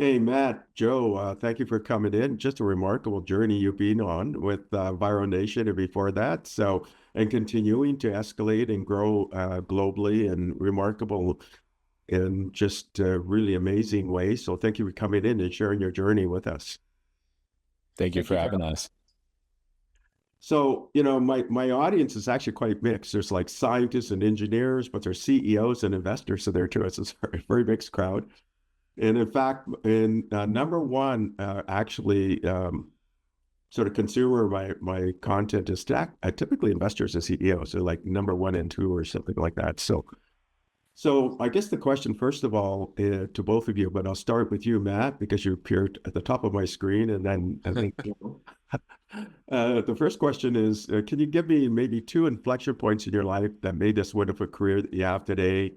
Hey, Matt, Joe, thank you for coming in. Just a remarkable journey you've been on with Viro Nation and before that. And continuing to escalate and grow globally and remarkable in just really amazing ways. So thank you for coming in and sharing your journey with us. Thank you Thank for you. having us. So, my audience is actually quite mixed. There's like scientists and engineers, but there's CEOs and investors in there too. It's a very mixed crowd. And in fact, in number one, actually, sort of consumer my content is typically investors and CEOs, so like number one and two or something like that. So I guess the question, first of all, to both of you, but I'll start with you, Matt, because you appeared at the top of my screen, and then I think the first question is, can you give me maybe two inflection points in your life that made this wonderful career that you have today,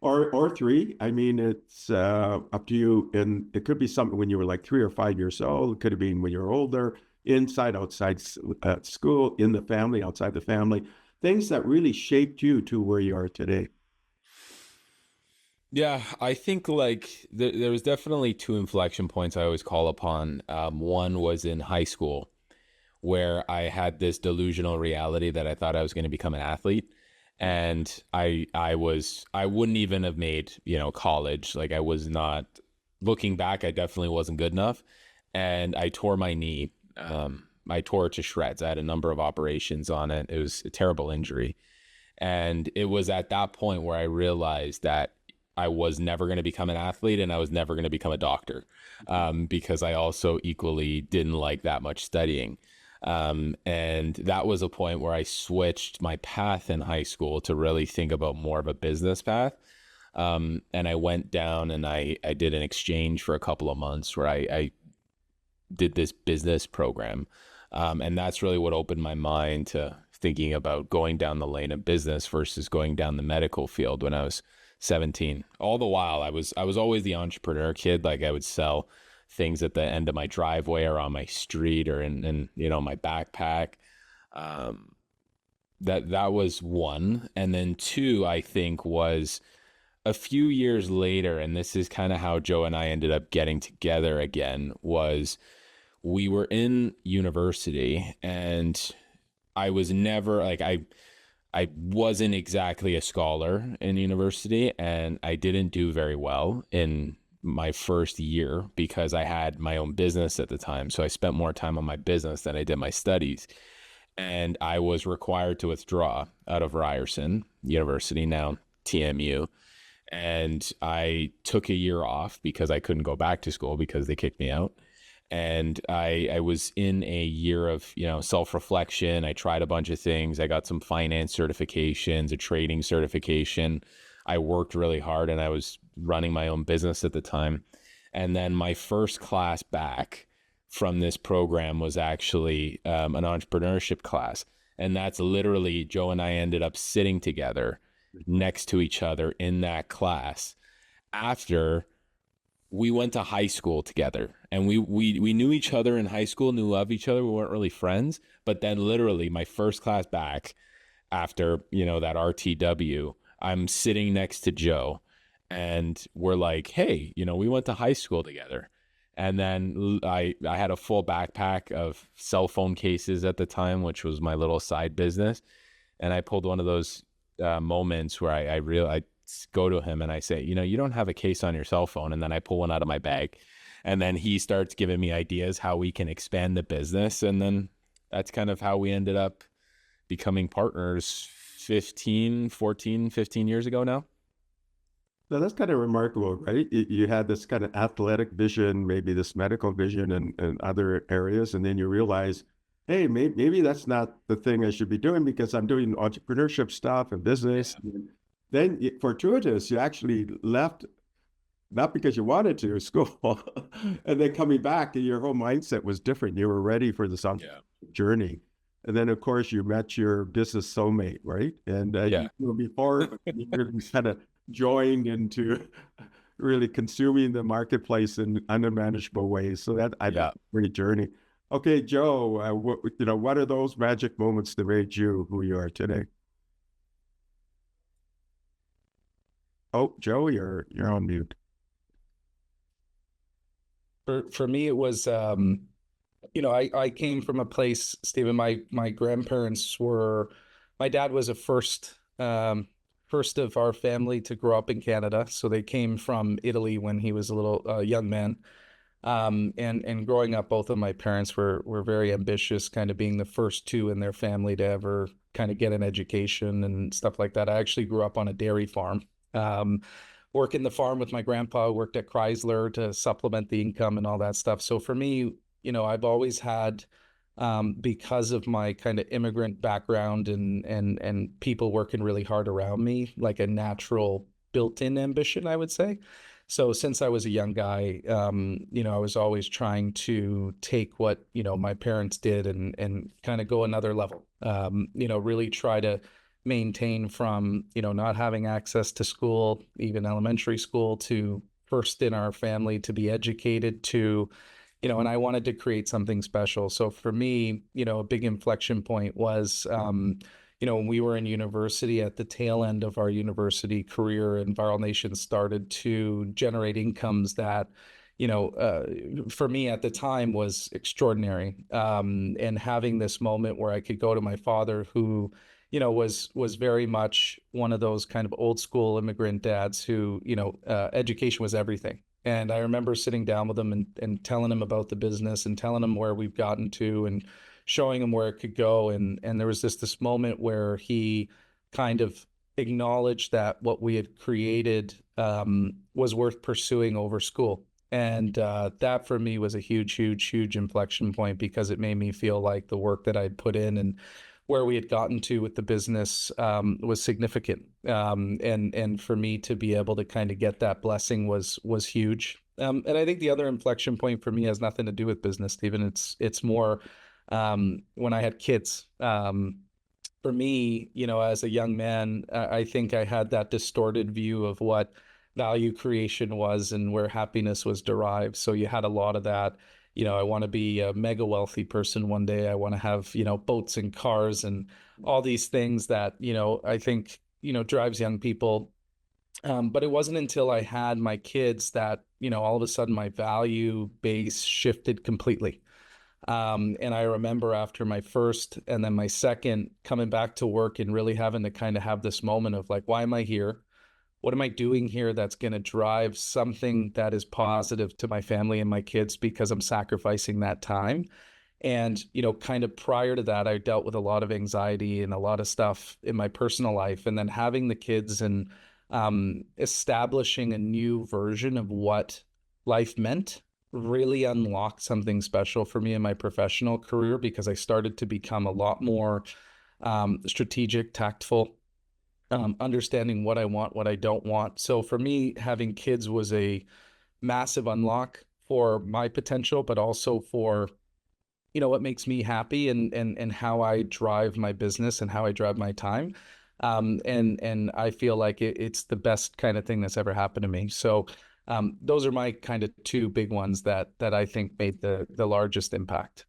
or three? I mean, it's up to you, and it could be something when you were like 3 or 5 years old. It could have been when you were older, inside, outside school, in the family, outside the family, things that really shaped you to where you are today. Yeah, I think there was definitely two inflection points I always call upon. One was in high school where I had this delusional reality that I thought I was going to become an athlete. And I wouldn't even have made, college. Like I was not looking back, I definitely wasn't good enough. And I tore my knee. I tore it to shreds. I had a number of operations on it. It was a terrible injury. And it was at that point where I realized that I was never going to become an athlete and I was never going to become a doctor, because I also equally didn't like that much studying. And that was a point where I switched my path in high school to really think about more of a business path. And I went down and I did an exchange for a couple of months where I did this business program. And that's really what opened my mind to thinking about going down the lane of business versus going down the medical field when I was 17. All the while I was always the entrepreneur kid. Like I would sell things at the end of my driveway or on my street or in my backpack. Um, that was one. And then two, I think, was a few years later, and this is kind of how Joe and I ended up getting together again, was we were in university and I was never like I wasn't exactly a scholar in university and I didn't do very well in my first year because I had my own business at the time. So I spent more time on my business than I did my studies. And I was required to withdraw out of Ryerson University, now TMU. And I took a year off because I couldn't go back to school because they kicked me out. And I was in a year of self-reflection. I tried a bunch of things. I got some finance certifications, a trading certification. I worked really hard and I was running my own business at the time. And then my first class back from this program was actually an entrepreneurship class. And that's literally Joe and I ended up sitting together next to each other in that class after we went to high school together, and we knew each other in high school, knew of each other. We weren't really friends, but then literally my first class back after, that RTW, I'm sitting next to Joe and we're like, "Hey, we went to high school together." And then I had a full backpack of cell phone cases at the time, which was my little side business. And I pulled one of those moments where I go to him and I say, you don't have a case on your cell phone. And then I pull one out of my bag. And then he starts giving me ideas how we can expand the business. And then that's kind of how we ended up becoming partners 15 years ago now. So that's kind of remarkable, right? You had this kind of athletic vision, maybe this medical vision and other areas, and then you realize, hey, maybe that's not the thing I should be doing because I'm doing entrepreneurship stuff and business. Yeah. Then fortuitous, you actually left not because you wanted to school, and then coming back, your whole mindset was different. You were ready for this Yeah. journey. And then, of course, you met your business soulmate, right? And Yeah. before you really kind of joined into really consuming the marketplace in unmanageable ways. So that's Yeah. a great journey. Okay, Joe, what are those magic moments that made you who you are today? Oh, Joe, you're on mute. For me, it was, I came from a place, Stephen, my grandparents were, my dad was first of our family to grow up in Canada. So they came from Italy when he was a little young man. And growing up, both of my parents were very ambitious, kind of being the first two in their family to ever kind of get an education and stuff like that. I actually grew up on a dairy farm. Um, Working the farm with my grandpa, worked at Chrysler to supplement the income and all that stuff. So for me, I've always had, because of my kind of immigrant background and people working really hard around me, like a natural built-in ambition, I would say. So since I was a young guy, I was always trying to take what, my parents did and kind of go another level. Really try to maintain from, not having access to school, even elementary school, to first in our family to be educated to, and I wanted to create something special. So for me, a big inflection point was, when we were in university, at the tail end of our university career, and Viral Nation started to generate incomes that, for me at the time was extraordinary. And having this moment where I could go to my father, who, was very much one of those kind of old school immigrant dads who, education was everything. And I remember sitting down with him and telling him about the business and telling him where we've gotten to and showing him where it could go. And there was this moment where he kind of acknowledged that what we had created was worth pursuing over school. And that for me was a huge, huge, huge inflection point, because it made me feel like the work that I'd put in and where we had gotten to with the business was significant. And for me to be able to kind of get that blessing was huge. And I think the other inflection point for me has nothing to do with business, Stephen. It's more when I had kids. For me, as a young man, I think I had that distorted view of what value creation was and where happiness was derived. So you had a lot of that. I want to be a mega wealthy person one day. I want to have, boats and cars and all these things that, I think, drives young people. But it wasn't until I had my kids that, all of a sudden my value base shifted completely. And I remember after my first and then my second coming back to work and really having to kind of have this moment of like, why am I here? What am I doing here that's going to drive something that is positive to my family and my kids, because I'm sacrificing that time? And, kind of prior to that, I dealt with a lot of anxiety and a lot of stuff in my personal life. And then having the kids and establishing a new version of what life meant really unlocked something special for me in my professional career, because I started to become a lot more strategic, tactful, understanding what I want, what I don't want. So for me, having kids was a massive unlock for my potential, but also for, what makes me happy and how I drive my business and how I drive my time. And I feel like it's the best kind of thing that's ever happened to me. So those are my kind of two big ones that I think made the largest impact.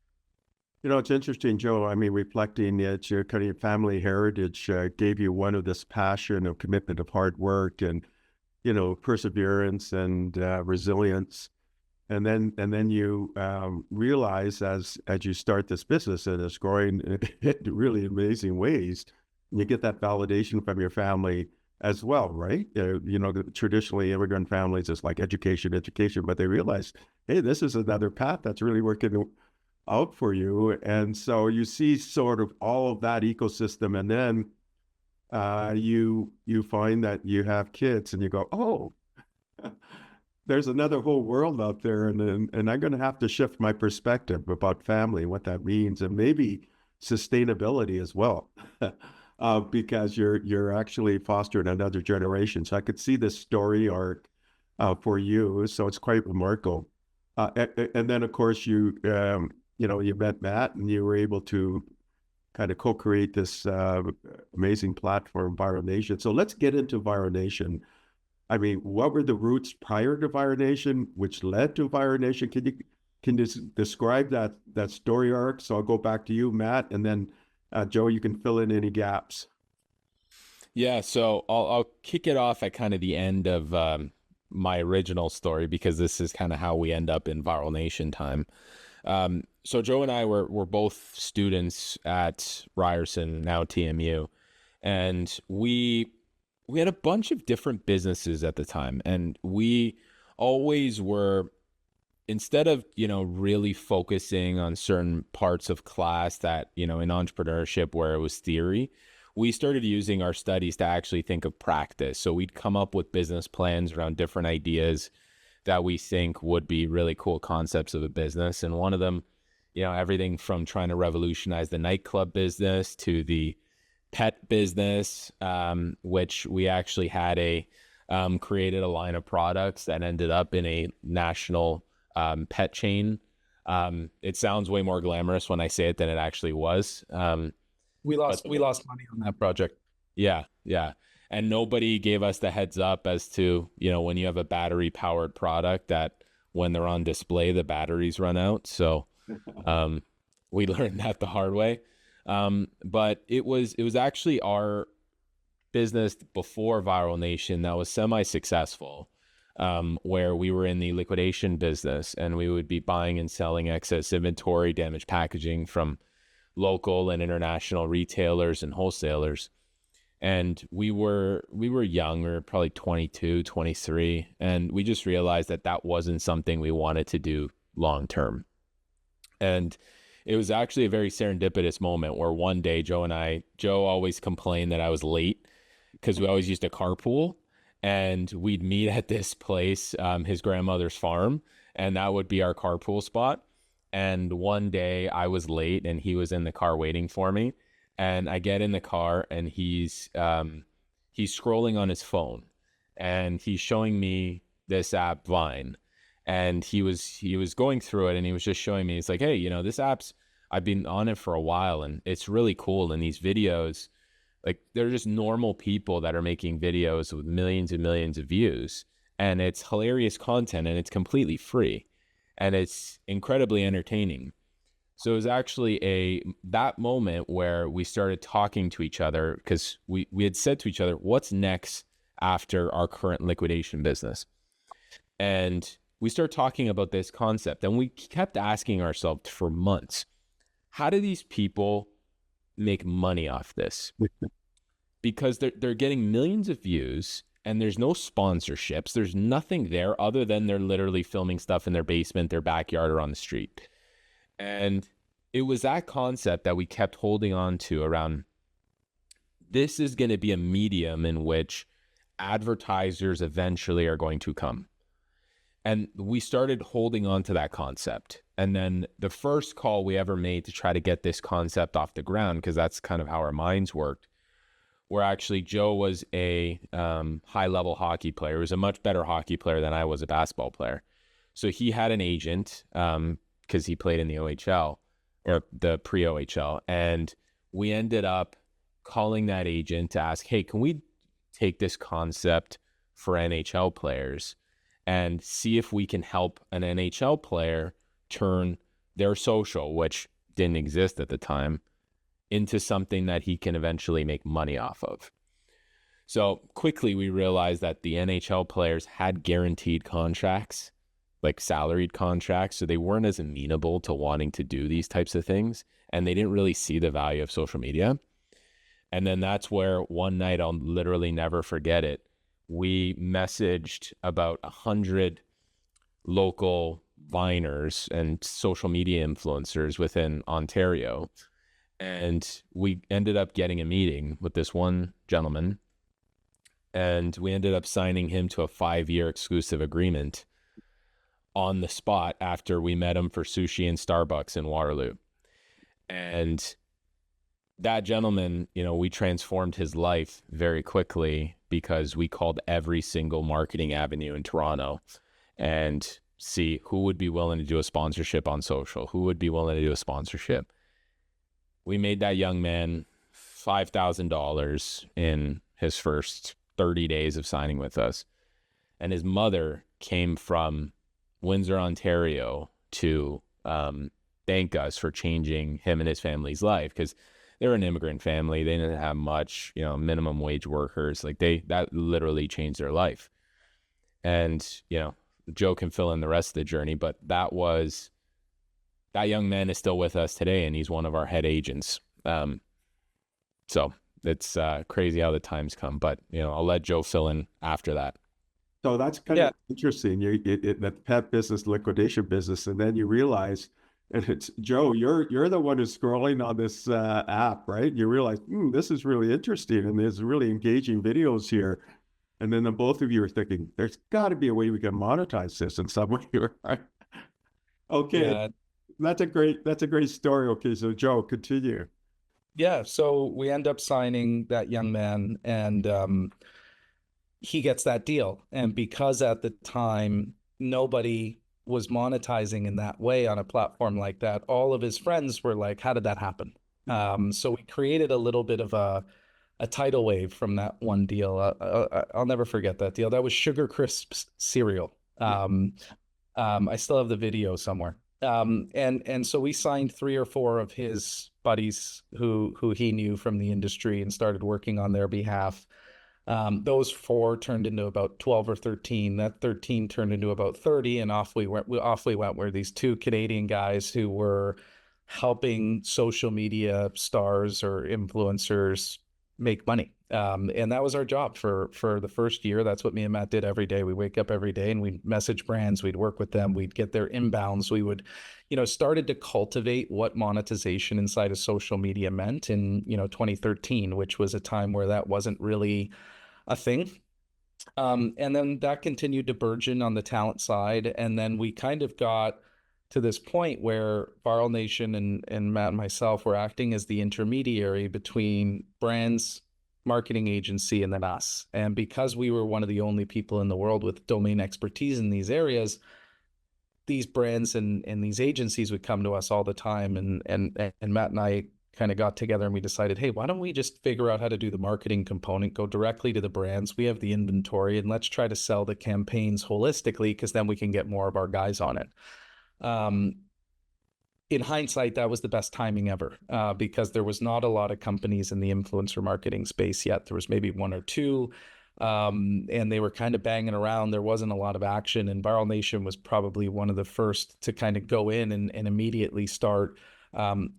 It's interesting, Joe. I mean, reflecting that your kind of family heritage gave you one of this passion of commitment of hard work and, perseverance and resilience. And then you realize as you start this business and it's growing in really amazing ways, you get that validation from your family as well, right? Traditionally immigrant families is like education, but they realize, hey, this is another path that's really working out for you. And so you see sort of all of that ecosystem, and then you find that you have kids and you go, oh, there's another whole world out there, and I'm going to have to shift my perspective about family, what that means, and maybe sustainability as well, because you're actually fostering another generation. So I could see this story arc for you. So it's quite remarkable. And then of course you met Matt, and you were able to kind of co-create this amazing platform, Viral Nation. So let's get into Viral Nation. I mean, what were the roots prior to Viral Nation, which led to Viral Nation? Can you describe that story arc? So I'll go back to you, Matt, and then Joe, you can fill in any gaps. Yeah, so I'll kick it off at kind of the end of my original story, because this is kind of how we end up in Viral Nation time. So Joe and I were both students at Ryerson, now TMU, and we had a bunch of different businesses at the time, and we always were, instead of, really focusing on certain parts of class that, in entrepreneurship where it was theory, we started using our studies to actually think of practice. So we'd come up with business plans around different ideas that we think would be really cool concepts of a business. And one of them, everything from trying to revolutionize the nightclub business to the pet business, which we actually had created a line of products that ended up in a national pet chain. It sounds way more glamorous when I say it than it actually was. We lost money on that project. Yeah. And nobody gave us the heads up as to, when you have a battery powered product, that when they're on display, the batteries run out. So we learned that the hard way. But it was actually our business before Viral Nation that was semi-successful, where we were in the liquidation business, and we would be buying and selling excess inventory, damaged packaging from local and international retailers and wholesalers. And we were young, we were probably 22, 23, and we just realized that wasn't something we wanted to do long term. And it was actually a very serendipitous moment where one day Joe always complained that I was late because we always used a carpool, and we'd meet at this place, his grandmother's farm, and that would be our carpool spot. And one day I was late and he was in the car waiting for me. And I get in the car and he's scrolling on his phone, and he's showing me this app Vine, and he was going through it, and he was just showing me, it's like, hey, this app's, I've been on it for a while and it's really cool. And these videos, like, they're just normal people that are making videos with millions and millions of views, and it's hilarious content, and it's completely free, and it's incredibly entertaining. So it was actually that moment where we started talking to each other, because we had said to each other, what's next after our current liquidation business? And we started talking about this concept, and we kept asking ourselves for months, how do these people make money off this? Because they're getting millions of views, and there's no sponsorships. There's nothing there other than they're literally filming stuff in their basement, their backyard, or on the street. And it was that concept that we kept holding on to around, this is going to be a medium in which advertisers eventually are going to come. And we started holding on to that concept. And then the first call we ever made to try to get this concept off the ground, because that's kind of how our minds worked, where actually Joe was a high-level hockey player. He was a much better hockey player than I was a basketball player. So he had an agent, because he played in the OHL, or the pre-OHL. And we ended up calling that agent to ask, hey, can we take this concept for NHL players and see if we can help an NHL player turn their social, which didn't exist at the time, into something that he can eventually make money off of. So quickly we realized that the NHL players had guaranteed contracts, like salaried contracts, so they weren't as amenable to wanting to do these types of things, and they didn't really see the value of social media. And then that's where one night, I'll literally never forget it, we messaged about 100 local Viners and social media influencers within Ontario, and we ended up getting a meeting with this one gentleman, and we ended up signing him to a 5-year exclusive agreement on the spot after we met him for sushi and Starbucks in Waterloo. And that gentleman, we transformed his life very quickly, because we called every single marketing avenue in Toronto and see who would be willing to do a sponsorship on social, who would be willing to do a sponsorship. We made that young man $5,000 in his first 30 days of signing with us. And his mother came from Windsor, Ontario to thank us for changing him and his family's life, because they're an immigrant family. They didn't have much, minimum wage workers. Like that literally changed their life. And, Joe can fill in the rest of the journey, but that young man is still with us today, and he's one of our head agents. So it's crazy how the times come, but I'll let Joe fill in after that. So that's kind of interesting. That pet business, liquidation business, and then you realize, and it's Joe, you're the one who's scrolling on this app, right? You realize, this is really interesting, and there's really engaging videos here. And then the both of you are thinking, there's got to be a way we can monetize this in some way, right? Okay, Yeah. that's a great story. Okay, so Joe, continue. Yeah, so we end up signing that young man, and he gets that deal. And because at the time nobody was monetizing in that way on a platform like that, all of his friends were like, how did that happen? So we created a little bit of a tidal wave from that one deal. I'll never forget that deal. That was Sugar Crisps cereal. I still have the video somewhere. And so we signed 3 or 4 of his buddies who he knew from the industry and started working on their behalf. Those 4 turned into about 12 or 13. That 13 turned into about 30, and off we went. Were these 2 Canadian guys who were helping social media stars or influencers make money. And that was our job for the first year. That's what me and Matt did every day. We wake up every day and we'd message brands, we'd work with them, we'd get their inbounds. We would, started to cultivate what monetization inside of social media meant in, 2013, which was a time where that wasn't really a thing. And then that continued to burgeon on the talent side. And then we kind of got to this point where Viral Nation and Matt and myself were acting as the intermediary between brands, marketing agency, and then us. And because we were one of the only people in the world with domain expertise in these areas, these brands and these agencies would come to us all the time. And Matt and I kind of got together and we decided, hey, why don't we just figure out how to do the marketing component, go directly to the brands. We have the inventory, and let's try to sell the campaigns holistically, because then we can get more of our guys on it. In hindsight, that was the best timing ever, because there was not a lot of companies in the influencer marketing space yet. There was maybe 1 or 2, and they were kind of banging around. There wasn't a lot of action, and Viral Nation was probably one of the first to kind of go in and immediately start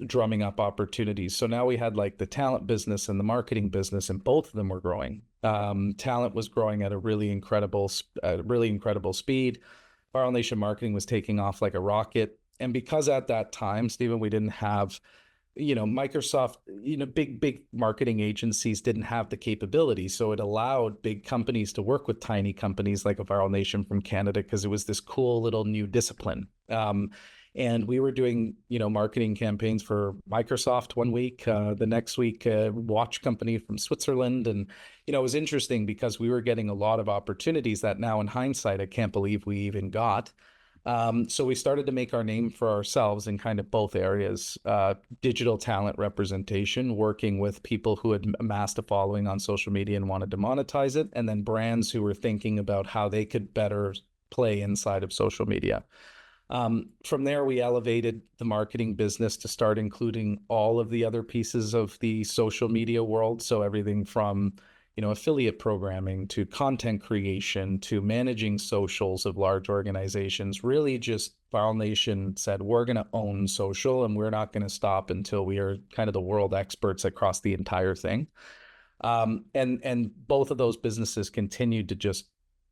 drumming up opportunities. So now we had like the talent business and the marketing business, and both of them were growing. Talent was growing at a really incredible speed. Viral Nation marketing was taking off like a rocket. And because at that time, Stephen, we didn't have, Microsoft, big marketing agencies didn't have the capability. So it allowed big companies to work with tiny companies like a Viral Nation from Canada, because it was this cool little new discipline. And we were doing, marketing campaigns for Microsoft one week, the next week, a watch company from Switzerland. And, it was interesting because we were getting a lot of opportunities that now in hindsight, I can't believe we even got. So we started to make our name for ourselves in kind of both areas, digital talent representation, working with people who had amassed a following on social media and wanted to monetize it, and then brands who were thinking about how they could better play inside of social media. From there, we elevated the marketing business to start including all of the other pieces of the social media world. So everything from, affiliate programming to content creation to managing socials of large organizations. Really just Viral Nation said, we're going to own social, and we're not going to stop until we are kind of the world experts across the entire thing. And both of those businesses continued to just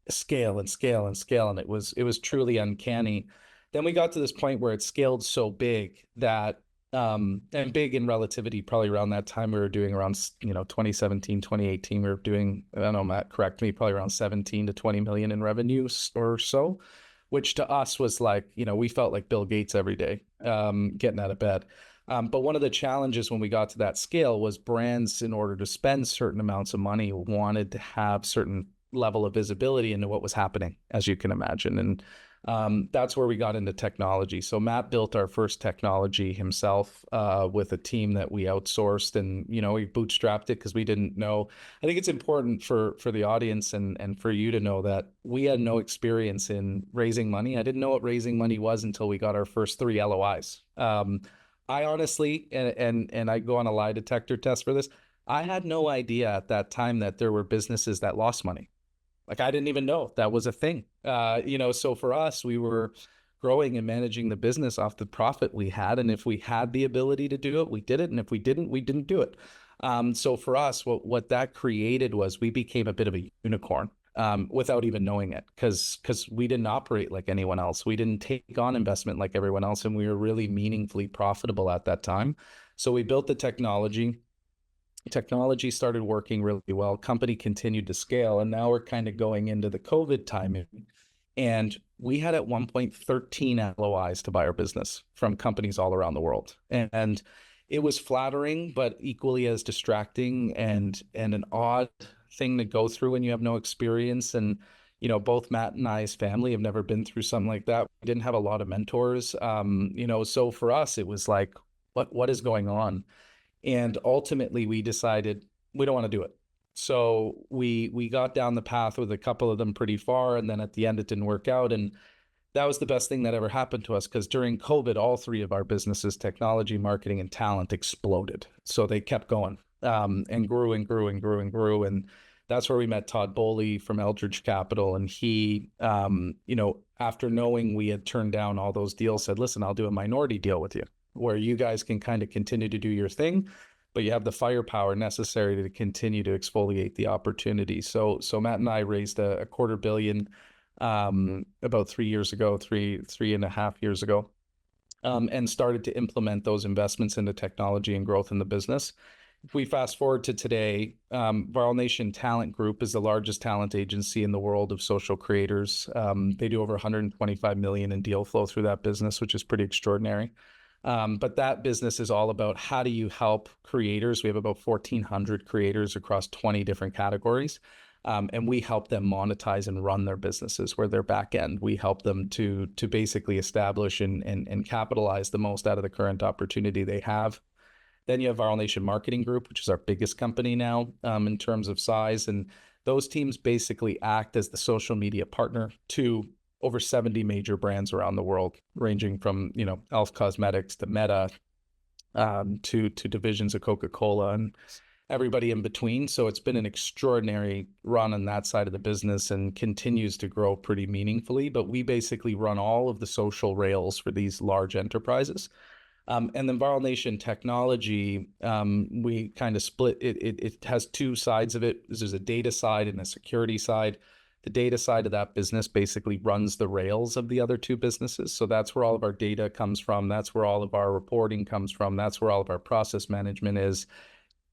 scale and scale and scale. And it was truly uncanny. Then we got to this point where it scaled so big that, and big in relativity, probably around that time we were doing around, 2017, 2018, we were doing, I don't know, Matt, correct me, probably around 17 to 20 million in revenue or so, which to us was like, we felt like Bill Gates every day, getting out of bed. But one of the challenges when we got to that scale was brands, in order to spend certain amounts of money, wanted to have certain level of visibility into what was happening, as you can imagine. And that's where we got into technology. So Matt built our first technology himself, with a team that we outsourced, and, we bootstrapped it because we didn't know. I think it's important for the audience and for you to know that we had no experience in raising money. I didn't know what raising money was until we got our first 3 LOIs. I honestly, and I go on a lie detector test for this, I had no idea at that time that there were businesses that lost money. Like, I didn't even know that was a thing. So for us, we were growing and managing the business off the profit we had. And if we had the ability to do it, we did it. And if we didn't do it. So for us, what that created was we became a bit of a unicorn, without even knowing it, because we didn't operate like anyone else. We didn't take on investment like everyone else, and we were really meaningfully profitable at that time. So we built the technology. Technology started working really well. Company continued to scale, and now we're kind of going into the COVID timing. And we had at one point 13 LOIs to buy our business from companies all around the world. And it was flattering, but equally as distracting and an odd thing to go through when you have no experience. And, both Matt and I's family have never been through something like that. We didn't have a lot of mentors. So for us, it was like, what is going on? And ultimately we decided we don't want to do it. So we got down the path with a couple of them pretty far. And then at the end, it didn't work out. And that was the best thing that ever happened to us, because during COVID, all three of our businesses, technology, marketing, and talent, exploded. So they kept going, and grew and grew and grew and grew. And that's where we met Todd Boley from Eldridge Capital. And he, after knowing we had turned down all those deals, said, listen, I'll do a minority deal with you where you guys can kind of continue to do your thing, but you have the firepower necessary to continue to exfoliate the opportunity. So Matt and I raised a $250 million about 3 years ago, three and a half years ago, and started to implement those investments into technology and growth in the business. If we fast forward to today, Viral Nation Talent Group is the largest talent agency in the world of social creators. They do over 125 million in deal flow through that business, which is pretty extraordinary. But that business is all about how do you help creators. We have about 1,400 creators across 20 different categories. And we help them monetize and run their businesses where they're back end. We help them to basically establish and capitalize the most out of the current opportunity they have. Then you have Viral Nation Marketing Group, which is our biggest company now in terms of size. And those teams basically act as the social media partner to over 70 major brands around the world, ranging from, e.l.f. Cosmetics to Meta, to divisions of Coca-Cola and everybody in between. So it's been an extraordinary run on that side of the business and continues to grow pretty meaningfully. But we basically run all of the social rails for these large enterprises. And then Viral Nation Technology, we kind of split it. It has two sides of it. There's a data side and a security side. The data side of that business basically runs the rails of the other two businesses. So that's where all of our data comes from. That's where all of our reporting comes from. That's where all of our process management is.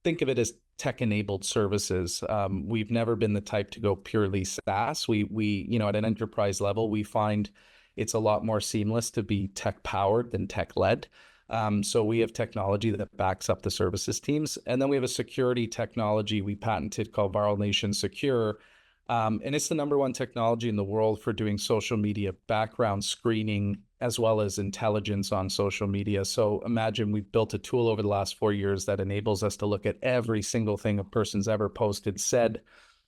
Think of it as tech-enabled services. We've never been the type to go purely SaaS. We at an enterprise level, we find it's a lot more seamless to be tech-powered than tech-led. So we have technology that backs up the services teams. And then we have a security technology we patented called Viral Nation Secure. And it's the number one technology in the world for doing social media background screening as well as intelligence on social media. So imagine we've built a tool over the last 4 years that enables us to look at every single thing a person's ever posted, said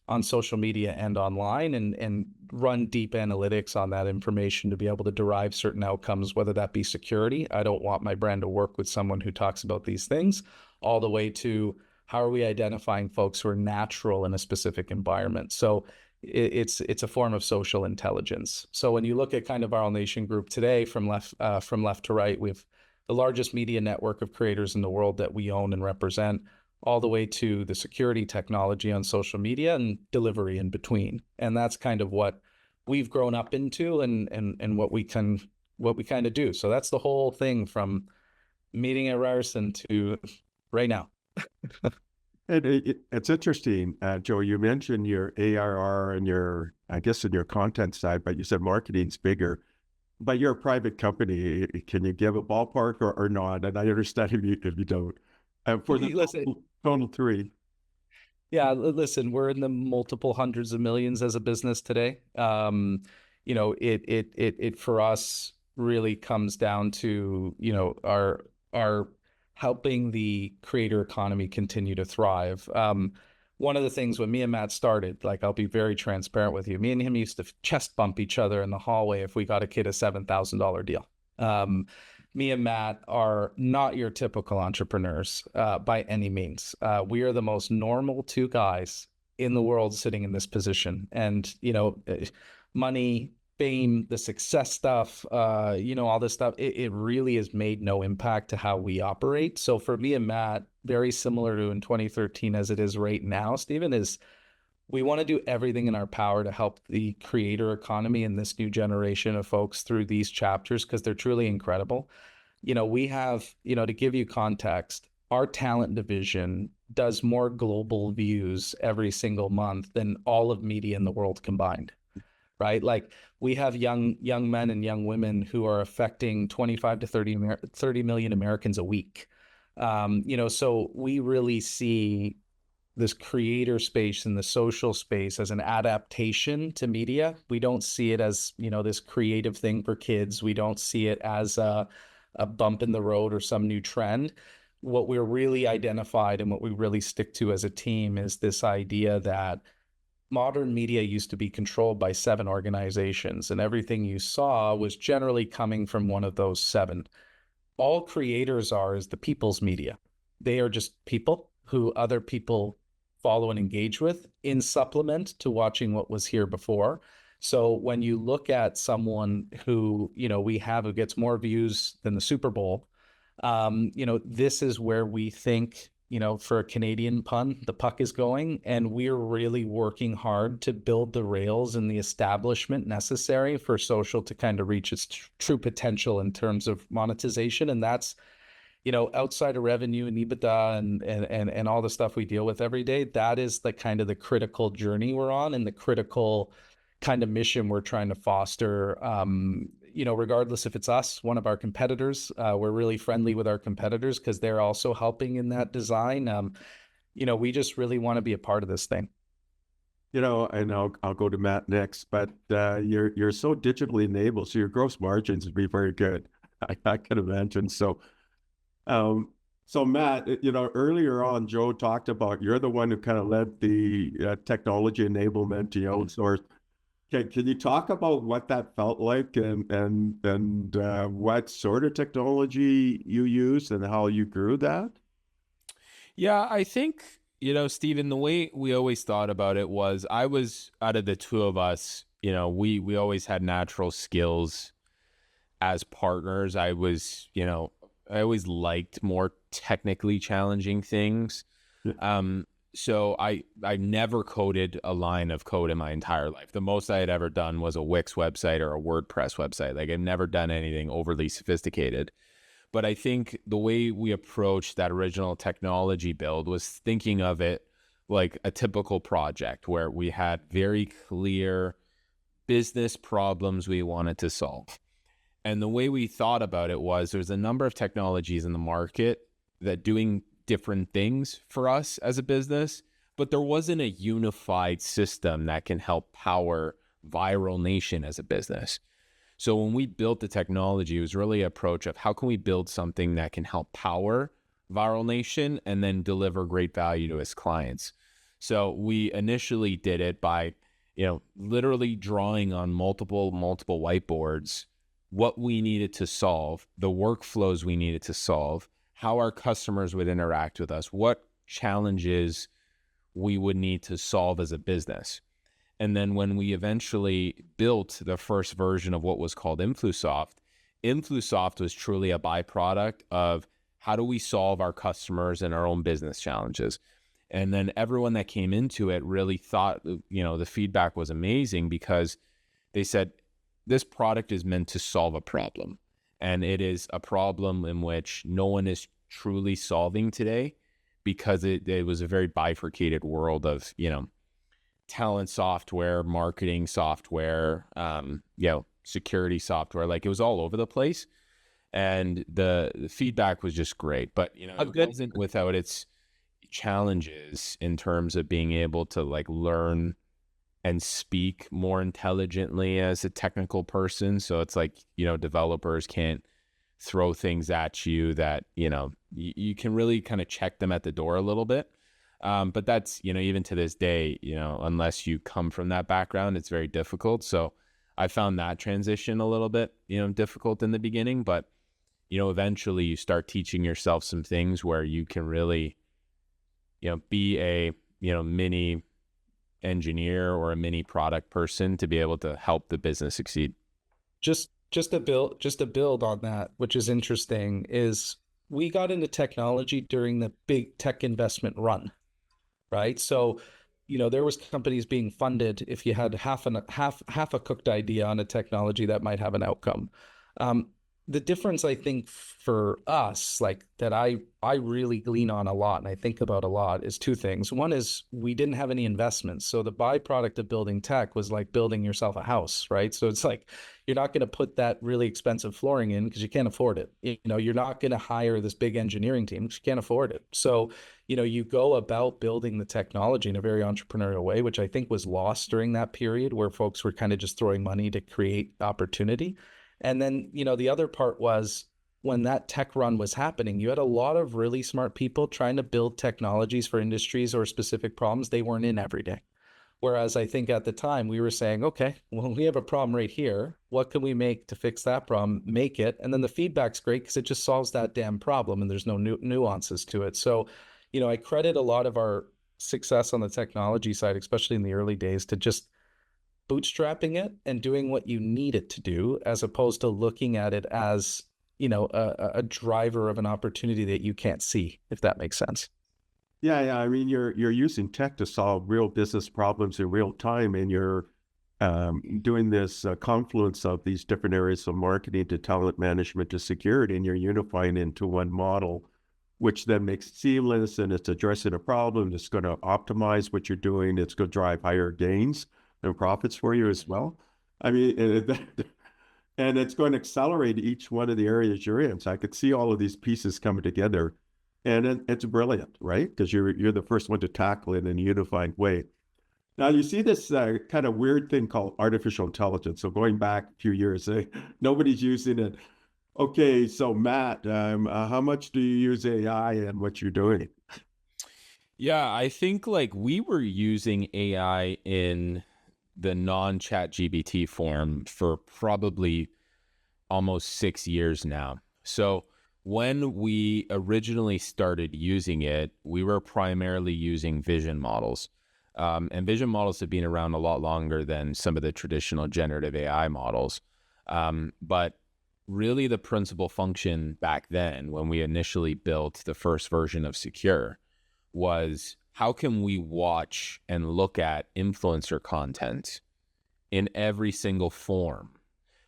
on social media and online, and run deep analytics on that information to be able to derive certain outcomes, whether that be security. I don't want my brand to work with someone who talks about these things, all the way to how are we identifying folks who are natural in a specific environment? So it's a form of social intelligence. So when you look at kind of Viral Nation Group today, from left to right, we have the largest media network of creators in the world that we own and represent, all the way to the security technology on social media and delivery in between. And that's kind of what we've grown up into and what we kind of do. So that's the whole thing from meeting at Ryerson to right now. And it's interesting, Joe, you mentioned your ARR and I guess in your content side, but you said marketing's bigger. But you're a private company. Can you give a ballpark or not? And I understand if you don't. For the total three. Yeah, listen, we're in the multiple hundreds of millions as a business today. It for us really comes down to, our helping the creator economy continue to thrive. One of the things when me and Matt started, like, I'll be very transparent with you, me and him used to chest bump each other in the hallway if we got a kid a $7,000 deal. Me and Matt are not your typical entrepreneurs by any means. We are the most normal two guys in the world sitting in this position. And, money, fame, the success stuff, all this stuff, it really has made no impact to how we operate. So for me and Matt, very similar to in 2013 as it is right now, Stephen, is we want to do everything in our power to help the creator economy and this new generation of folks through these chapters, because they're truly incredible. We have, to give you context, our talent division does more global views every single month than all of media in the world combined, right? Like we have young men and young women who are affecting 25 to 30 million Americans a week. So we really see this creator space and the social space as an adaptation to media. We don't see it as, this creative thing for kids. We don't see it as a bump in the road or some new trend. What we're really identified and what we really stick to as a team is this idea that modern media used to be controlled by 7 organizations, and everything you saw was generally coming from one of those 7. All creators are is the people's media. They are just people who other people follow and engage with in supplement to watching what was here before. So when you look at someone who, we have who gets more views than the Super Bowl, this is where we think, for a Canadian pun, the puck is going, and we're really working hard to build the rails and the establishment necessary for social to kind of reach its true potential in terms of monetization. And that's, outside of revenue and EBITDA and all the stuff we deal with every day, that is the kind of the critical journey we're on and the critical kind of mission we're trying to foster. Regardless if it's us, one of our competitors, we're really friendly with our competitors because they're also helping in that design. We just really want to be a part of this thing. And I'll go to Matt next, but you're so digitally enabled, so your gross margins would be very good. I can imagine. So Matt, earlier on, Joe talked about you're the one who kind of led the technology enablement to outsource. Can you talk about what that felt like and what sort of technology you used and how you grew that? Yeah, I think, Stephen, the way we always thought about it was I was out of the two of us, we always had natural skills as partners. I always liked more technically challenging things. So I never coded a line of code in my entire life. The most I had ever done was a Wix website or a WordPress website. Like I've never done anything overly sophisticated. But I think the way we approached that original technology build was thinking of it like a typical project where we had very clear business problems we wanted to solve. And the way we thought about it was there's a number of technologies in the market that doing different things for us as a business, but there wasn't a unified system that can help power Viral Nation as a business. So when we built the technology, it was really an approach of how can we build something that can help power Viral Nation and then deliver great value to its clients. So we initially did it by, literally drawing on multiple whiteboards what we needed to solve, the workflows we needed to solve, how our customers would interact with us, what challenges we would need to solve as a business. And then when we eventually built the first version of what was called InfluSoft was truly a byproduct of how do we solve our customers and our own business challenges. And then everyone that came into it really thought, the feedback was amazing because they said, this product is meant to solve a problem. And it is a problem in which no one is truly solving today because it was a very bifurcated world of, talent software, marketing software, security software. Like it was all over the place. And the feedback was just great. But, it wasn't without its challenges in terms of being able to learn and speak more intelligently as a technical person. So it's developers can't throw things at you that, you can really kind of check them at the door a little bit. But that's, even to this day, unless you come from that background, it's very difficult. So I found that transition a little bit, difficult in the beginning, but, eventually you start teaching yourself some things where you can really, be a, mini engineer or a mini product person to be able to help the business succeed. Just to build on that, which is interesting, is we got into technology during the big tech investment run, right? So, there was companies being funded if you had half a cooked idea on a technology that might have an outcome. Um, the difference, I think, for us, like that I really glean on a lot and I think about a lot, is two things. One is we didn't have any investments. So the byproduct of building tech was like building yourself a house, right? So it's like you're not going to put that really expensive flooring in because you can't afford it. You're not going to hire this big engineering team because you can't afford it. So, you go about building the technology in a very entrepreneurial way, which I think was lost during that period where folks were kind of just throwing money to create opportunity. And then, the other part was when that tech run was happening, you had a lot of really smart people trying to build technologies for industries or specific problems they weren't in every day. Whereas I think at the time we were saying, okay, well, we have a problem right here. What can we make to fix that problem? Make it. And then the feedback's great because it just solves that damn problem and there's no nuances to it. So, I credit a lot of our success on the technology side, especially in the early days, to just bootstrapping it and doing what you need it to do, as opposed to looking at it as, a driver of an opportunity that you can't see, if that makes sense. Yeah. I mean, you're using tech to solve real business problems in real time, and you're doing this confluence of these different areas of marketing to talent management to security, and you're unifying into one model, which then makes it seamless, and it's addressing a problem. It's going to optimize what you're doing. It's going to drive higher gains and profits for you as well. I mean, and it's going to accelerate each one of the areas you're in. So I could see all of these pieces coming together, and it's brilliant, right? Because you're the first one to tackle it in a unified way. Now you see this kind of weird thing called artificial intelligence. So going back a few years, nobody's using it. Okay, so Matt, how much do you use AI and what you're doing? Yeah, I think like we were using AI in the non-chat GBT form for probably almost 6 years now. So when we originally started using it, we were primarily using vision models. And vision models have been around a lot longer than some of the traditional generative AI models. But really the principal function back then, when we initially built the first version of Secure, was how can we watch and look at influencer content in every single form,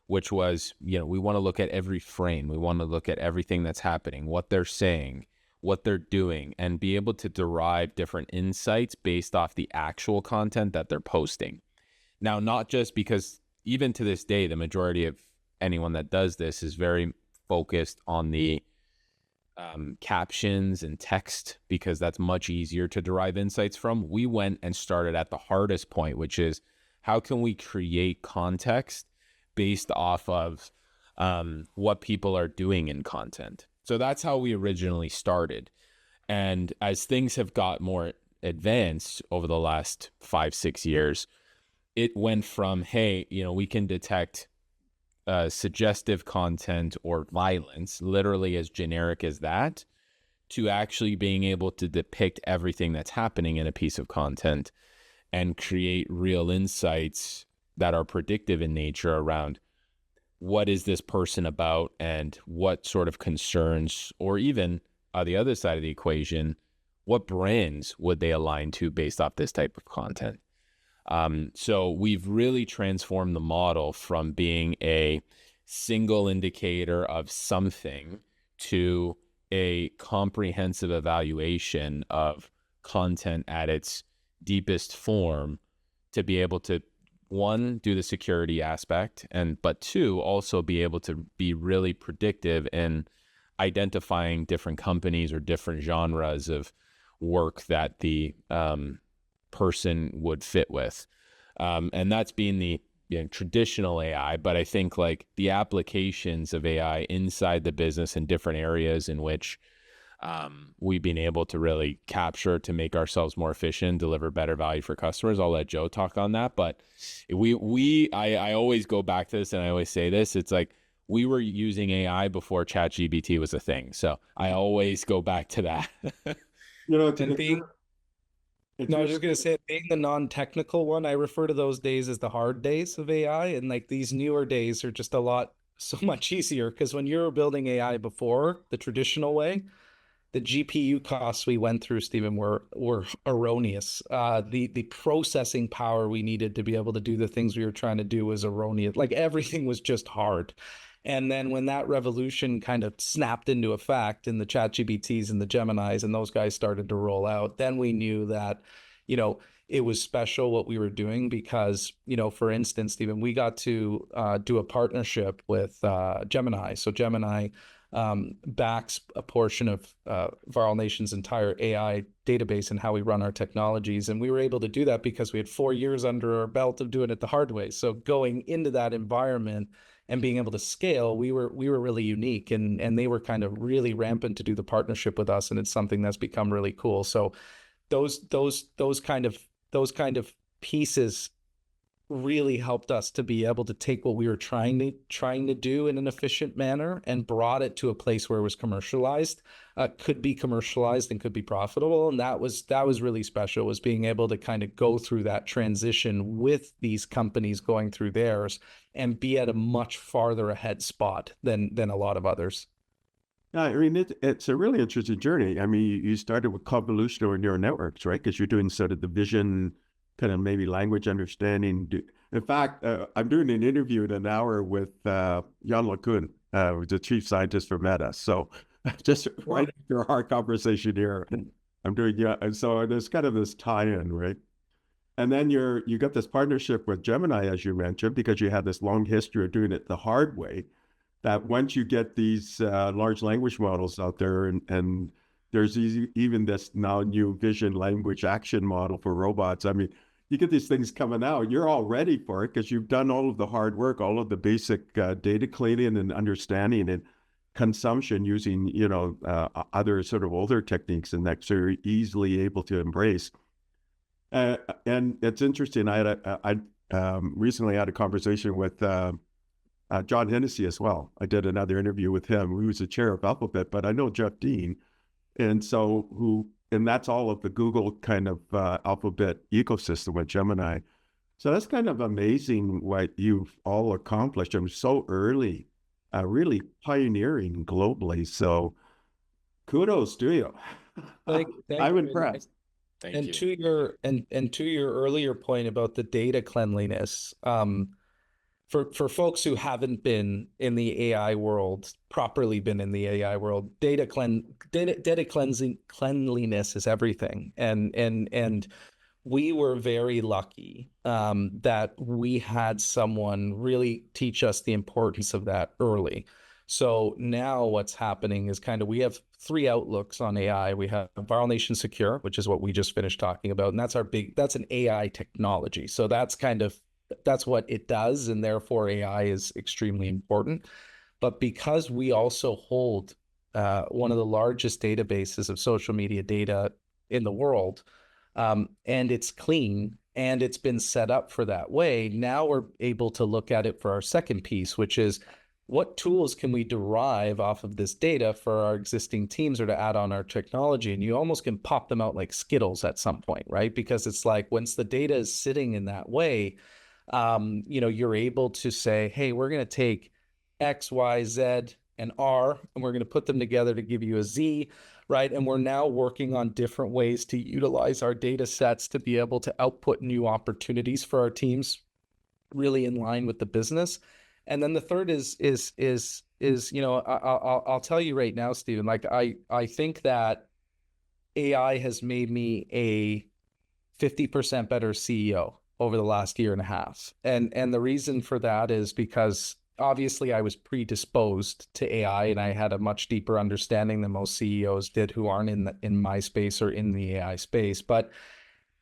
which was, we want to look at every frame. We want to look at everything that's happening, what they're saying, what they're doing, and be able to derive different insights based off the actual content that they're posting. Now, not just because even to this day, the majority of anyone that does this is very focused on the captions and text, because that's much easier to derive insights from. We went and started at the hardest point, which is how can we create context based off of what people are doing in content. So that's how we originally started. And as things have got more advanced over the last 5-6 years, it went from, hey, we can detect suggestive content or violence, literally as generic as that, to actually being able to depict everything that's happening in a piece of content and create real insights that are predictive in nature around what is this person about and what sort of concerns, or even on the other side of the equation, what brands would they align to based off this type of content. So we've really transformed the model from being a single indicator of something to a comprehensive evaluation of content at its deepest form, to be able to, one, do the security aspect, but two, also be able to be really predictive in identifying different companies or different genres of work that the person would fit with. And that's been the traditional AI, but I think like the applications of AI inside the business in different areas in which we've been able to really capture to make ourselves more efficient, deliver better value for customers. I'll let Joe talk on that, but I always go back to this and I always say this, it's like we were using AI before ChatGPT was a thing. So I always go back to that. You know, And being It's No, I was really, just gonna say, being the non-technical one, I refer to those days as the hard days of AI, and like these newer days are just a lot so much easier because when you were building AI before the traditional way, the GPU costs we went through, Stephen, were erroneous. The processing power we needed to be able to do the things we were trying to do was erroneous. Like everything was just hard. And then when that revolution kind of snapped into effect in the chat GPTs and the Geminis and those guys started to roll out, then we knew that, you know, it was special what we were doing because, you know, for instance, Stephen, we got to do a partnership with Gemini. So Gemini backs a portion of Viral Nation's entire AI database and how we run our technologies. And we were able to do that because we had 4 years under our belt of doing it the hard way. So going into that environment and being able to scale, we were really unique, and they were kind of really rampant to do the partnership with us. And it's something that's become really cool. So those kind of pieces really helped us to be able to take what we were trying to do in an efficient manner and brought it to a place where it was commercialized, could be commercialized and could be profitable. And that was really special, was being able to kind of go through that transition with these companies going through theirs and be at a much farther ahead spot than a lot of others. yeah, I mean, it's a really interesting journey. I mean, you started with convolutional neural networks, right? Because you're doing sort of the vision, kind of maybe language understanding. In fact, I'm doing an interview in an hour with Jan LeCun, who's the chief scientist for Meta. So just right after our conversation here, I'm doing, yeah. And so there's kind of this tie-in, right? And then you got this partnership with Gemini, as you mentioned, because you had this long history of doing it the hard way. That once you get these large language models out there, and there's even this now new vision language action model for robots. I mean, you get these things coming out, you're all ready for it because you've done all of the hard work, all of the basic data cleaning and understanding and consumption using, other sort of older techniques, and that you're easily able to embrace. And it's interesting. I recently had a conversation with John Hennessy as well. I did another interview with him. He was the chair of Alphabet, but I know Jeff Dean, and that's all of the Google kind of Alphabet ecosystem with Gemini. So that's kind of amazing what you've all accomplished. I'm so early, really pioneering globally. So kudos to you. Thank I'm you. impressed. Thank And you. to your earlier point about the data cleanliness, for folks who haven't been in the AI world, properly been in the AI world, data cleanliness is everything. And we were very lucky that we had someone really teach us the importance of that early. So now what's happening is kind of, we have three outlooks on AI. We have Viral Nation Secure, which is what we just finished talking about. And that's an AI technology. So that's what it does. And therefore AI is extremely important. But because we also hold one of the largest databases of social media data in the world, and it's clean and it's been set up for that way, now we're able to look at it for our second piece, which is what tools can we derive off of this data for our existing teams or to add on our technology? And you almost can pop them out like Skittles at some point, right? Because it's like once the data is sitting in that way, you're able to say, hey, we're going to take X, Y, Z, and R, and we're going to put them together to give you a Z, right? And we're now working on different ways to utilize our data sets to be able to output new opportunities for our teams, really in line with the business. And then the third is I'll tell you right now, Stephen, like I think that AI has made me a 50% better CEO over the last year and a half. And the reason for that is because obviously I was predisposed to AI and I had a much deeper understanding than most CEOs did who aren't in my space or in the AI space. But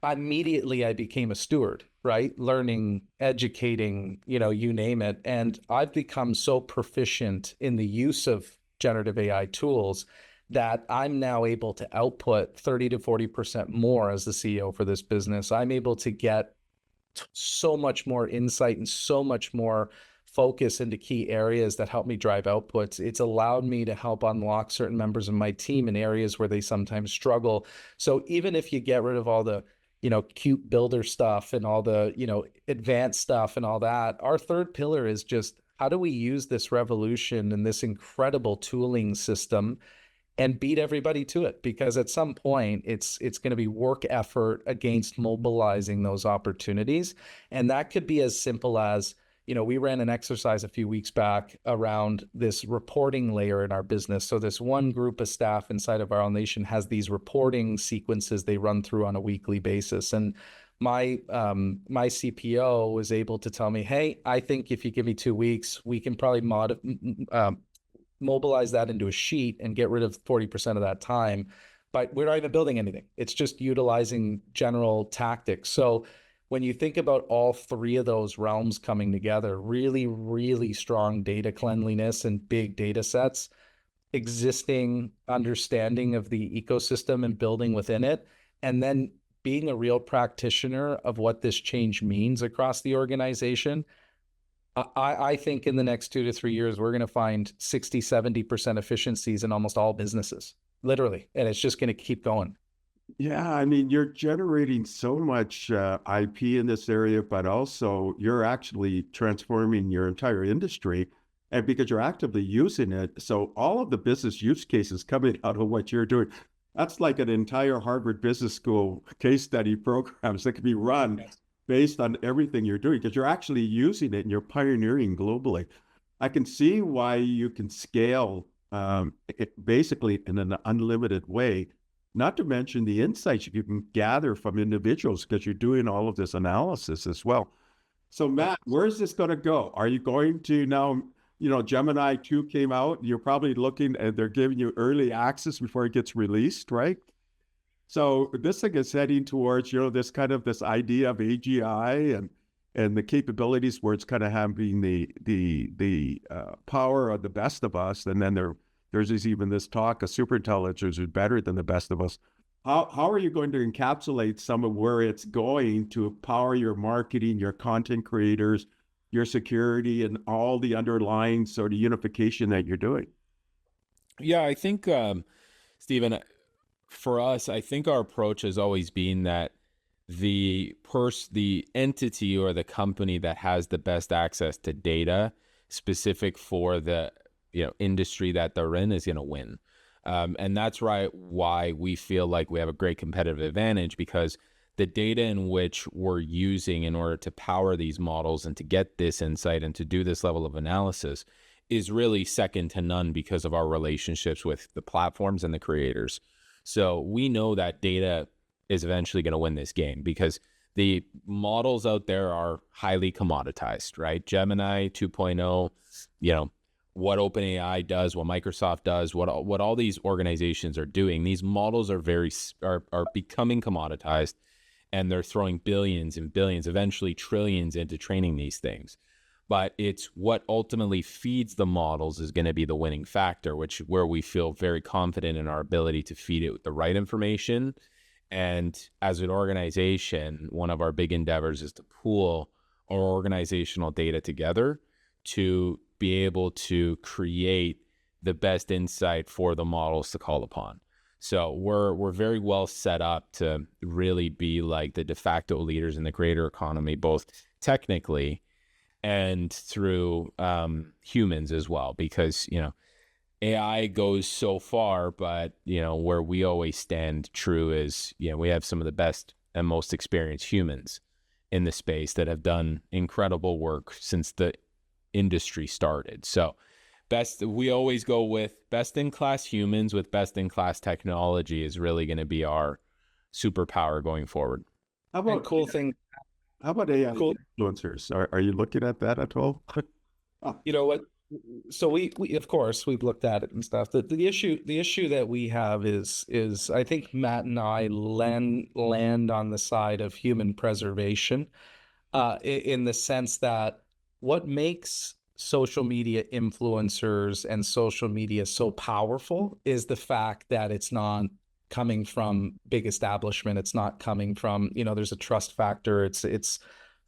immediately I became a steward, right? Learning, educating, you name it. And I've become so proficient in the use of generative AI tools that I'm now able to output 30 to 40% more as the CEO for this business. I'm able to get so much more insight and so much more focus into key areas that help me drive outputs. It's allowed me to help unlock certain members of my team in areas where they sometimes struggle. So even if you get rid of all the cute builder stuff and all the, advanced stuff and all that. Our third pillar is just, how do we use this revolution and this incredible tooling system and beat everybody to it? Because at some point it's going to be work effort against mobilizing those opportunities. And that could be as simple as, we ran an exercise a few weeks back around this reporting layer in our business. So this one group of staff inside of our nation has these reporting sequences they run through on a weekly basis. And my CPO was able to tell me, hey, I think if you give me 2 weeks, we can probably mobilize that into a sheet and get rid of 40% of that time. But we're not even building anything. It's just utilizing general tactics. So when you think about all three of those realms coming together, really, really strong data cleanliness and big data sets, existing understanding of the ecosystem and building within it, and then being a real practitioner of what this change means across the organization, I think in the next 2 to 3 years, we're going to find 60, 70% efficiencies in almost all businesses, literally. And it's just going to keep going. Yeah, I mean, you're generating so much IP in this area, but also you're actually transforming your entire industry, and because you're actively using it. So all of the business use cases coming out of what you're doing, that's like an entire Harvard Business School case study programs that can be run based on everything you're doing, because you're actually using it and you're pioneering globally. I can see why you can scale it basically in an unlimited way. Not to mention the insights you can gather from individuals because you're doing all of this analysis as well. So Matt, where's this going to go? Are you going to now, Gemini 2 came out, you're probably looking and they're giving you early access before it gets released, right? So this thing is heading towards, this kind of this idea of AGI and the capabilities where it's kind of having the power of the best of us. And then there's even this talk of superintelligence is better than the best of us. How are you going to encapsulate some of where it's going to power your marketing, your content creators, your security, and all the underlying sort of unification that you're doing? Yeah, I think, Stephen, for us, I think our approach has always been that the entity or the company that has the best access to data specific for the industry that they're in is going to win. And that's why we feel like we have a great competitive advantage, because the data in which we're using in order to power these models and to get this insight and to do this level of analysis is really second to none because of our relationships with the platforms and the creators. So we know that data is eventually going to win this game because the models out there are highly commoditized, right? Gemini 2.0, what OpenAI does, what Microsoft does, what all these organizations are doing. These models are are becoming commoditized, and they're throwing billions and billions, eventually trillions into training these things. But it's what ultimately feeds the models is going to be the winning factor, where we feel very confident in our ability to feed it with the right information. And as an organization, one of our big endeavors is to pool our organizational data together to be able to create the best insight for the models to call upon. So we're very well set up to really be like the de facto leaders in the creator economy, both technically and through humans as well, because AI goes so far, but where we always stand true is we have some of the best and most experienced humans in the space that have done incredible work since the industry started. So we always go with best in class humans with best in class technology is really going to be our superpower going forward. How about How about AI influencers? Are you looking at that at all? You know what? So we of course we've looked at it and stuff. The issue that we have is I think Matt and I land on the side of human preservation, in the sense that what makes social media influencers and social media so powerful is the fact that it's not coming from big establishment. It's not coming from, there's a trust factor. It's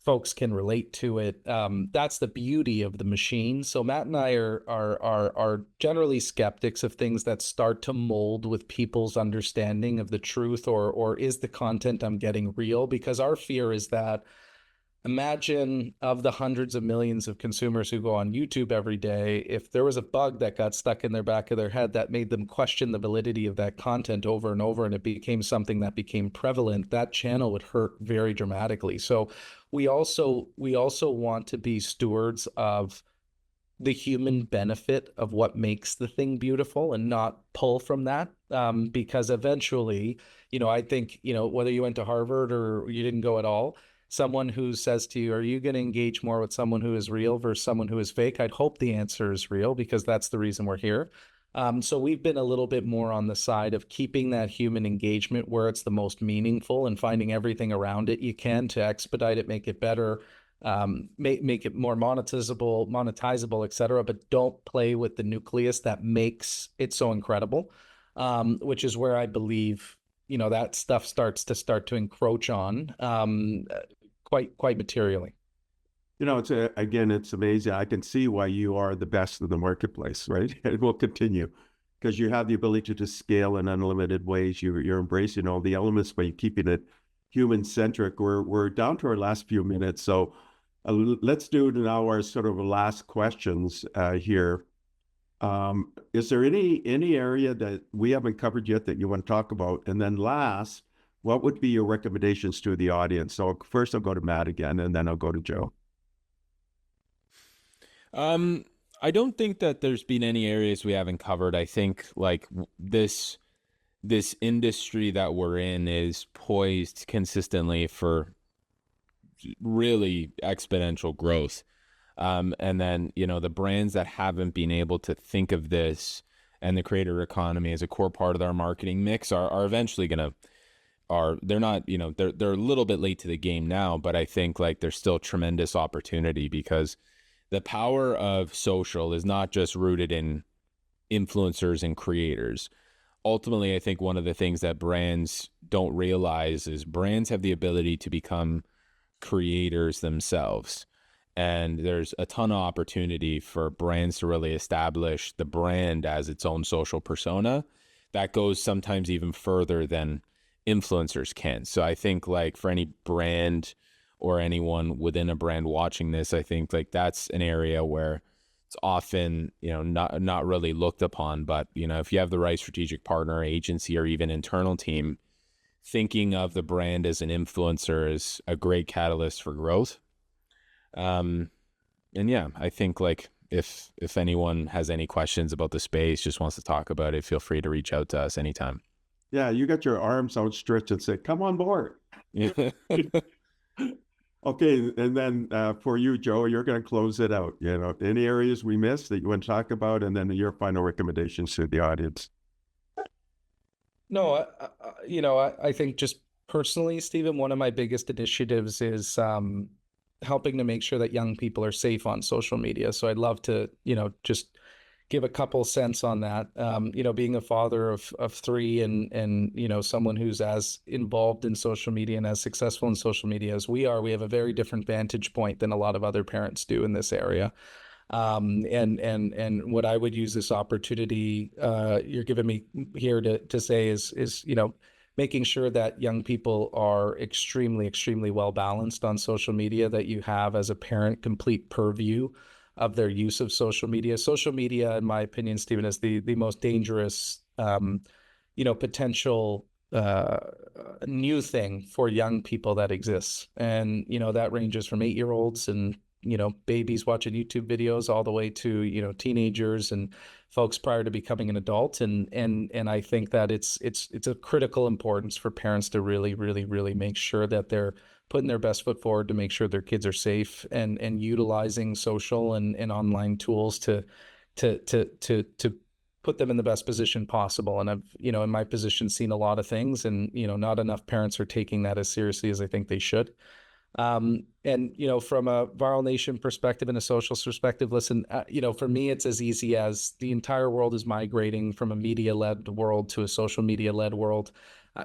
folks can relate to it. That's the beauty of the machine. So Matt and I are generally skeptics of things that start to mold with people's understanding of the truth, or is the content I'm getting real? Because our fear is that, imagine, of the hundreds of millions of consumers who go on YouTube every day, if there was a bug that got stuck in their back of their head that made them question the validity of that content over and over, and it became something that became prevalent, that channel would hurt very dramatically. So we also want to be stewards of the human benefit of what makes the thing beautiful and not pull from that. Because eventually, I think, whether you went to Harvard or you didn't go at all, someone who says to you, are you going to engage more with someone who is real versus someone who is fake? I'd hope the answer is real, because that's the reason we're here. So we've been a little bit more on the side of keeping that human engagement where it's the most meaningful, and finding everything around it you can to expedite it, make it better, make it more monetizable, et cetera, but don't play with the nucleus that makes it so incredible, which is where I believe, that stuff starts to encroach on quite materially. It's amazing. I can see why you are the best of the marketplace, right? It will continue because you have the ability to scale in unlimited ways. You're embracing all the elements by keeping it human centric. We're down to our last few minutes, so let's do now our sort of last questions here. Is there any area that we haven't covered yet that you want to talk about? And then last, what would be your recommendations to the audience? So first I'll go to Matt again, and then I'll go to Joe. I don't think that there's been any areas we haven't covered. I think like this industry that we're in is poised consistently for really exponential growth. And then, the brands that haven't been able to think of this and the creator economy as a core part of their marketing mix are eventually they're not, they're a little bit late to the game now, but I think like there's still tremendous opportunity, because the power of social is not just rooted in influencers and creators. Ultimately, I think one of the things that brands don't realize is brands have the ability to become creators themselves. And there's a ton of opportunity for brands to really establish the brand as its own social persona that goes sometimes even further than influencers can. So I think like for any brand or anyone within a brand watching this, I think like that's an area where it's often, not really looked upon. But, if you have the right strategic partner, agency, or even internal team, thinking of the brand as an influencer is a great catalyst for growth. And yeah, I think like if anyone has any questions about the space, just wants to talk about it, feel free to reach out to us anytime. Yeah, you got your arms outstretched and say, come on board. Okay, and then for you, Joe, you're going to close it out. Any areas we missed that you want to talk about, and then your final recommendations to the audience. No, I think just personally, Stephen, one of my biggest initiatives is helping to make sure that young people are safe on social media. So I'd love to, just give a couple cents on that. Being a father of three and someone who's as involved in social media and as successful in social media as we are, we have a very different vantage point than a lot of other parents do in this area. And what I would use this opportunity you're giving me here to say is making sure that young people are extremely, extremely well balanced on social media, that you have as a parent complete purview of their use of social media. Social media, in my opinion, Stephen, is the most dangerous, potential new thing for young people that exists. And, that ranges from 8-year-olds and, babies watching YouTube videos all the way to, teenagers and folks prior to becoming an adult. And I think that it's a critical importance for parents to really, really, really make sure that they're putting their best foot forward to make sure their kids are safe and utilizing social and online tools to put them in the best position possible. And I've, in my position, seen a lot of things, and, not enough parents are taking that as seriously as I think they should. And, from a Viral Nation perspective and a social perspective, listen, for me, it's as easy as the entire world is migrating from a media-led world to a social media-led world.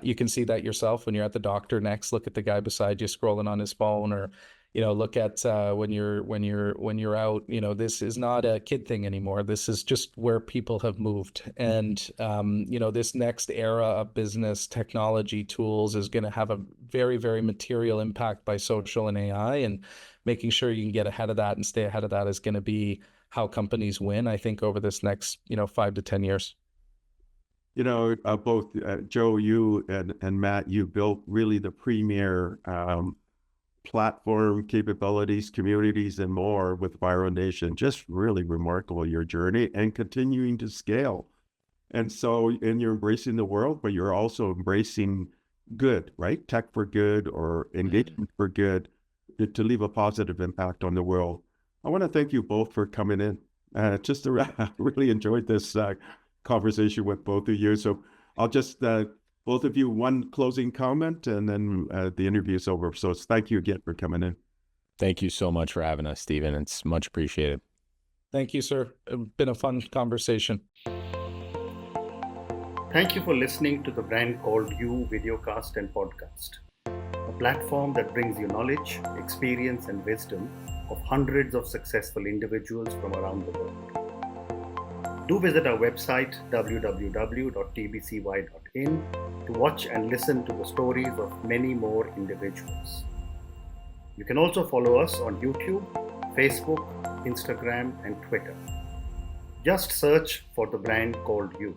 You can see that yourself when you're at the doctor next. Look at the guy beside you scrolling on his phone, or, look at when you're out, this is not a kid thing anymore. This is just where people have moved. And, this next era of business technology tools is going to have a very, very material impact by social and AI, and making sure you can get ahead of that and stay ahead of that is going to be how companies win, I think, over this next, 5 to 10 years. Both Joe, you and Matt, you built really the premier platform capabilities, communities, and more with Viral Nation. Just really remarkable, your journey, and continuing to scale. And you're embracing the world, but you're also embracing good, right? Tech for good, or engagement for good, to leave a positive impact on the world. I want to thank you both for coming in. I really enjoyed this conversation with both of you. So I'll just both of you, one closing comment, and then the interview is over. So thank you again for coming in. Thank you so much for having us, Stephen. It's much appreciated. Thank you, sir. It's been a fun conversation. Thank you for listening to the Brand Called You videocast and podcast, a platform that brings you knowledge, experience, and wisdom of hundreds of successful individuals from around the world. Do visit our website www.tbcy.in to watch and listen to the stories of many more individuals. You can also follow us on YouTube, Facebook, Instagram, and Twitter. Just search for the Brand Called You.